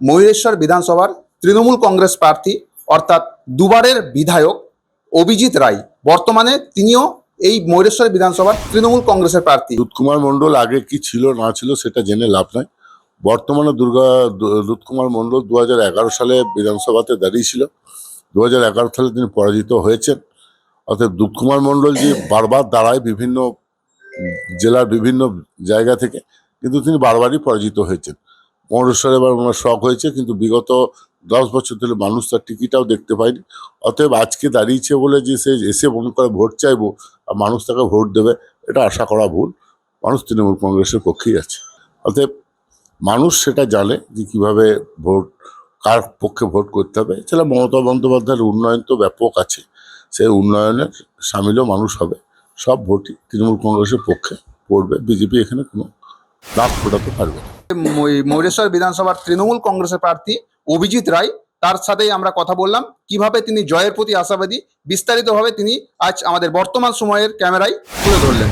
ময়ূরেশ্বর বিধানসভার তৃণমূল কংগ্রেস প্রার্থী অর্থাৎ দুবারের বিধায়ক অভিজিৎ রায়। বর্তমানে তিনিও এই ময়ূরেশ্বর বিধানসভার তৃণমূল কংগ্রেসের প্রার্থী। দুধকুমার মণ্ডল আগে কি ছিল না ছিল সেটা জেনে লাভ নাই। বর্তমানে দুধকুমার মণ্ডল 2011 সালে বিধানসভাতে দাঁড়িয়েছিল। 2011 সালে তিনি পরাজিত হয়েছেন। অর্থাৎ দুধকুমার মণ্ডল যে বারবার দাঁড়ায় বিভিন্ন জেলার বিভিন্ন জায়গা থেকে, কিন্তু তিনি বারবারই পরাজিত হয়েছেন। ময়ূরেশ্বরে এবার ওনার শখ হয়েছে, কিন্তু বিগত 10 বছর ধরে মানুষ তার টিকিটাও দেখতে পায়নি। অতএব আজকে দাঁড়িয়েছে বলে যে সে এসে মনে করে ভোট চাইবো আর মানুষ তাকে ভোট দেবে, এটা আশা করা ভুল। মানুষ তৃণমূল কংগ্রেসের পক্ষেই আছে। অতএব মানুষ সেটা জানে যে কীভাবে ভোট, কার পক্ষে ভোট করতে হবে। এছাড়া মমতা বন্দ্যোপাধ্যায়ের উন্নয়ন তো ব্যাপক আছে, সেই উন্নয়নের সামিলও মানুষ হবে। সব ভোটই তৃণমূল কংগ্রেসের পক্ষে পড়বে। বিজেপি এখানে কোনো দাঁত ফোটাতে পারবে না। ময়ূরেশ্বর বিধানসভার তৃণমূল কংগ্রেসের প্রার্থী অভিজিৎ রায়, তার সাথেই আমরা কথা বললাম কিভাবে তিনি জয়ের প্রতি আশাবাদী। বিস্তারিতভাবে তিনি আজ আমাদের বর্তমান সময়ের ক্যামেরায় তুলে ধরলেন।